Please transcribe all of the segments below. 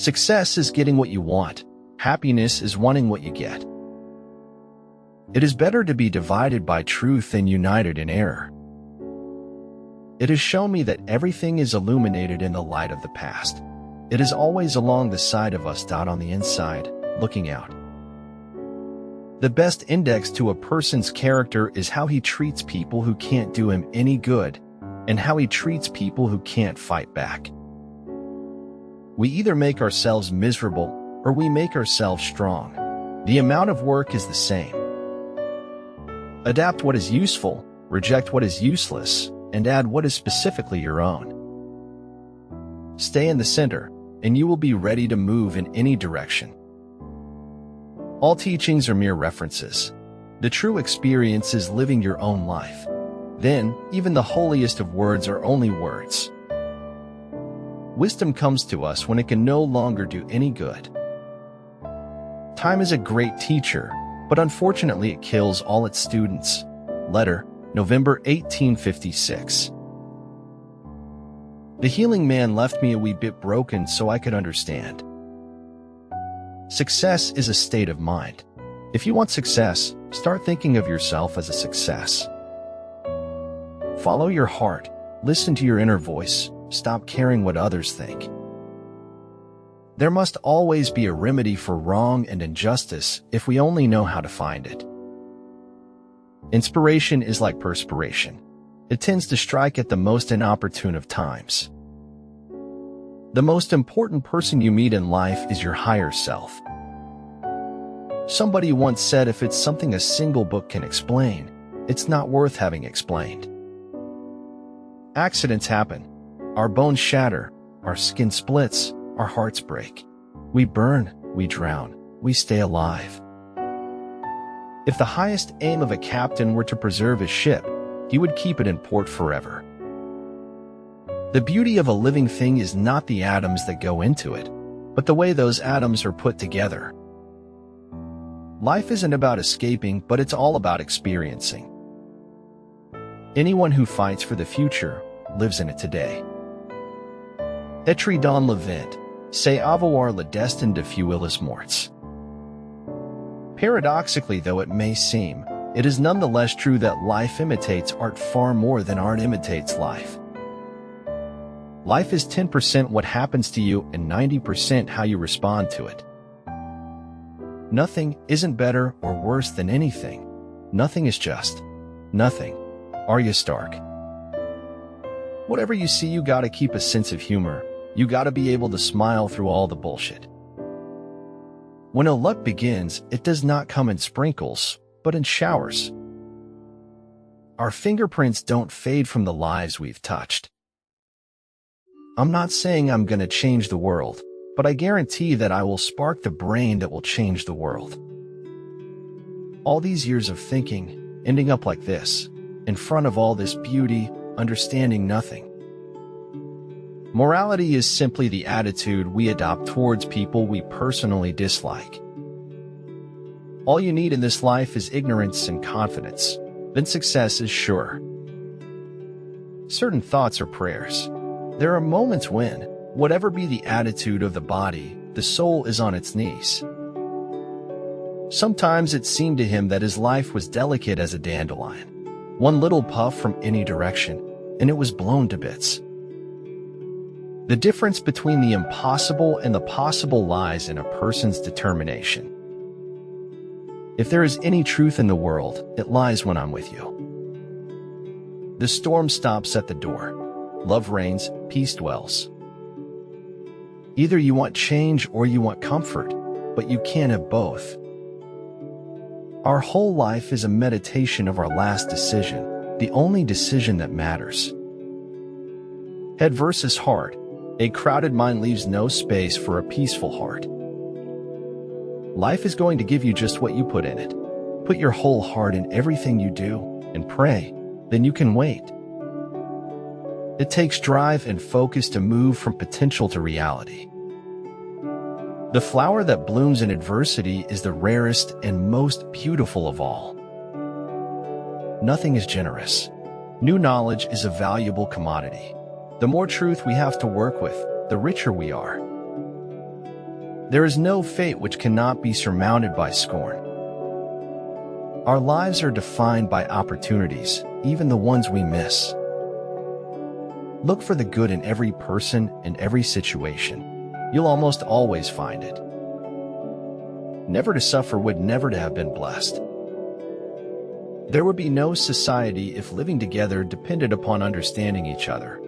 Success is getting what you want. Happiness is wanting what you get. It is better to be divided by truth than united in error. It has shown me that everything is illuminated in the light of the past. It is always along the side of us, on the inside, looking out. The best index to a person's character is how he treats people who can't do him any good, and how he treats people who can't fight back. We either make ourselves miserable, or we make ourselves strong. The amount of work is the same. Adapt what is useful, reject what is useless, and add what is specifically your own. Stay in the center, and you will be ready to move in any direction. All teachings are mere references. The true experience is living your own life. Then, even the holiest of words are only words. Wisdom comes to us when it can no longer do any good. Time is a great teacher, but unfortunately it kills all its students. Letter, November 1856. The healing man left me a wee bit broken so I could understand. Success is a state of mind. If you want success, start thinking of yourself as a success. Follow your heart, listen to your inner voice, stop caring what others think. There must always be a remedy for wrong and injustice if we only know how to find it. Inspiration is like perspiration. It tends to strike at the most inopportune of times. The most important person you meet in life is your higher self. Somebody once said if it's something a single book can explain, it's not worth having explained. Accidents happen. Our bones shatter, our skin splits, our hearts break. We burn, we drown, we stay alive. If the highest aim of a captain were to preserve his ship, he would keep it in port forever. The beauty of a living thing is not the atoms that go into it, but the way those atoms are put together. Life isn't about escaping, but it's all about experiencing. Anyone who fights for the future lives in it today. Etri dans le vent, c'est avoir le destin de fuir les morts. Paradoxically though it may seem, it is nonetheless true that life imitates art far more than art imitates life. Life is 10% what happens to you and 90% how you respond to it. Nothing isn't better or worse than anything. Nothing is just nothing. Arya Stark. Whatever you see, you gotta keep a sense of humor. You gotta be able to smile through all the bullshit. When a luck begins, it does not come in sprinkles, but in showers. Our fingerprints don't fade from the lives we've touched. I'm not saying I'm gonna change the world, but I guarantee that I will spark the brain that will change the world. All these years of thinking, ending up like this, in front of all this beauty, understanding nothing. Morality is simply the attitude we adopt towards people we personally dislike. All you need in this life is ignorance and confidence, then success is sure. Certain thoughts are prayers. There are moments when, whatever be the attitude of the body, the soul is on its knees. Sometimes it seemed to him that his life was delicate as a dandelion. One little puff from any direction, and it was blown to bits. The difference between the impossible and the possible lies in a person's determination. If there is any truth in the world, it lies when I'm with you. The storm stops at the door. Love reigns, peace dwells. Either you want change or you want comfort, but you can't have both. Our whole life is a meditation of our last decision, the only decision that matters. Head versus heart. A crowded mind leaves no space for a peaceful heart. Life is going to give you just what you put in it. Put your whole heart in everything you do and pray, then you can wait. It takes drive and focus to move from potential to reality. The flower that blooms in adversity is the rarest and most beautiful of all. Nothing is generous. New knowledge is a valuable commodity. The more truth we have to work with, the richer we are. There is no fate which cannot be surmounted by scorn. Our lives are defined by opportunities, even the ones we miss. Look for the good in every person and every situation. You'll almost always find it. Never to suffer would never to have been blessed. There would be no society if living together depended upon understanding each other.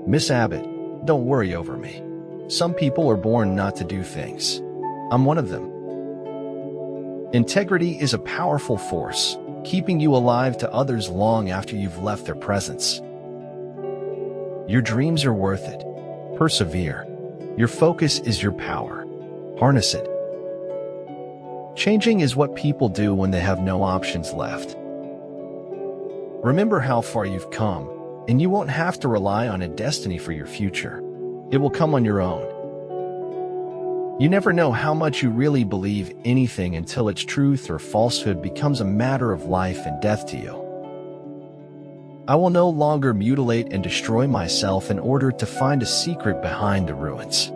Miss Abbott, don't worry over me. Some people are born not to do things. I'm one of them. Integrity is a powerful force, keeping you alive to others long after you've left their presence. Your dreams are worth it. Persevere. Your focus is your power. Harness it. Changing is what people do when they have no options left. Remember how far you've come, and you won't have to rely on a destiny for your future. It will come on your own. You never know how much you really believe anything until its truth or falsehood becomes a matter of life and death to you. I will no longer mutilate and destroy myself in order to find a secret behind the ruins.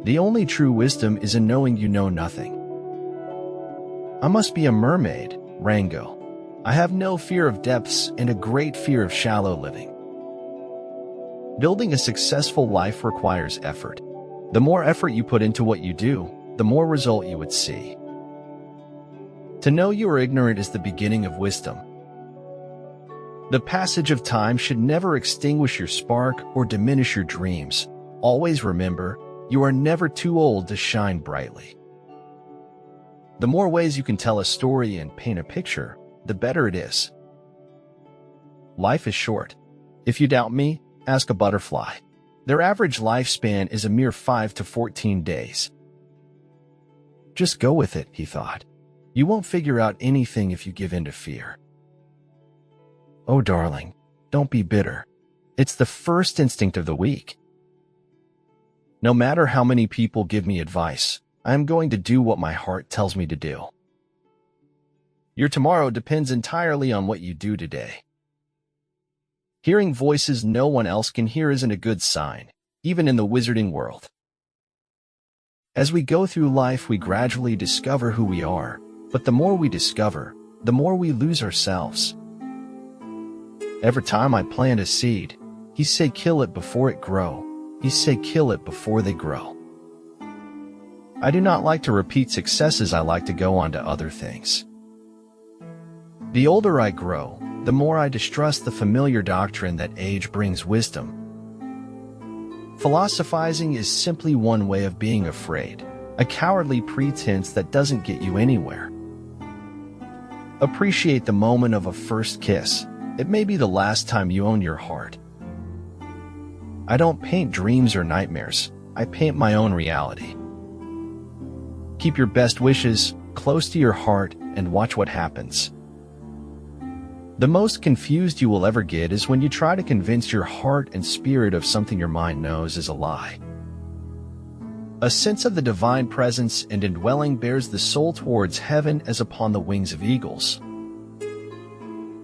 The only true wisdom is in knowing you know nothing. I must be a mermaid, Rango. I have no fear of depths and a great fear of shallow living. Building a successful life requires effort. The more effort you put into what you do, the more result you would see. To know you are ignorant is the beginning of wisdom. The passage of time should never extinguish your spark or diminish your dreams. Always remember, you are never too old to shine brightly. The more ways you can tell a story and paint a picture, the better it is. Life is short. If you doubt me, ask a butterfly. Their average lifespan is a mere 5 to 14 days. Just go with it, he thought. You won't figure out anything if you give in to fear. Oh, darling, don't be bitter. It's the first instinct of the weak. No matter how many people give me advice, I am going to do what my heart tells me to do. Your tomorrow depends entirely on what you do today. Hearing voices no one else can hear isn't a good sign, even in the wizarding world. As we go through life, we gradually discover who we are, but the more we discover, the more we lose ourselves. Every time I plant a seed, he say kill it before it grow. He say kill it before they grow. I do not like to repeat successes. I like to go on to other things. The older I grow, the more I distrust the familiar doctrine that age brings wisdom. Philosophizing is simply one way of being afraid, a cowardly pretense that doesn't get you anywhere. Appreciate the moment of a first kiss. It may be the last time you own your heart. I don't paint dreams or nightmares. I paint my own reality. Keep your best wishes close to your heart and watch what happens. The most confused you will ever get is when you try to convince your heart and spirit of something your mind knows is a lie. A sense of the divine presence and indwelling bears the soul towards heaven as upon the wings of eagles.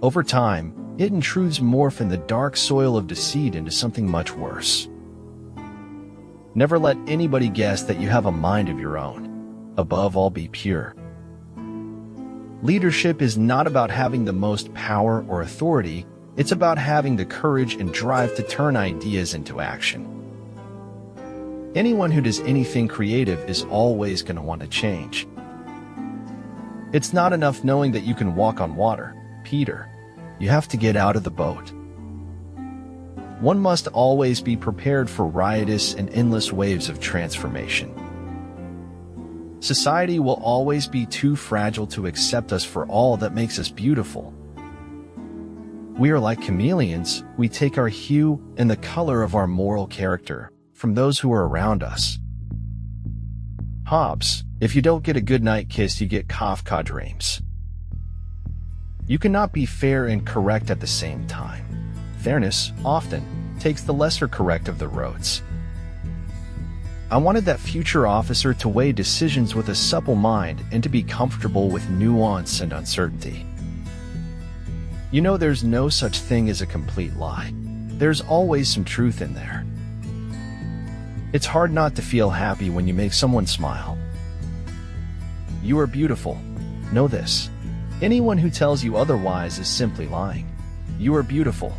Over time, hidden truths morph in the dark soil of deceit into something much worse. Never let anybody guess that you have a mind of your own. Above all, be pure. Leadership is not about having the most power or authority. It's about having the courage and drive to turn ideas into action. Anyone who does anything creative is always going to want to change. It's not enough knowing that you can walk on water, Peter. You have to get out of the boat. One must always be prepared for riotous and endless waves of transformation. Society will always be too fragile to accept us for all that makes us beautiful. We are like chameleons. We take our hue and the color of our moral character from those who are around us. Hobbes, if you don't get a good night kiss, you get Kafka dreams. You cannot be fair and correct at the same time. Fairness often takes the lesser correct of the roads. I wanted that future officer to weigh decisions with a supple mind and to be comfortable with nuance and uncertainty. You know, there's no such thing as a complete lie. There's always some truth in there. It's hard not to feel happy when you make someone smile. You are beautiful. Know this. Anyone who tells you otherwise is simply lying. You are beautiful.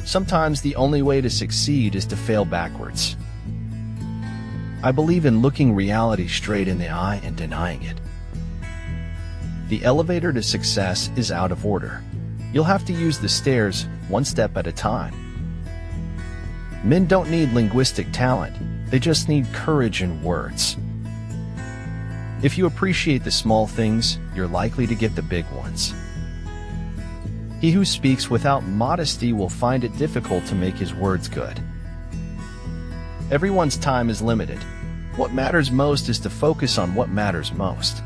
Sometimes the only way to succeed is to fail backwards. I believe in looking reality straight in the eye and denying it. The elevator to success is out of order. You'll have to use the stairs one step at a time. Men don't need linguistic talent, they just need courage and words. If you appreciate the small things, you're likely to get the big ones. He who speaks without modesty will find it difficult to make his words good. Everyone's time is limited. What matters most is to focus on what matters most.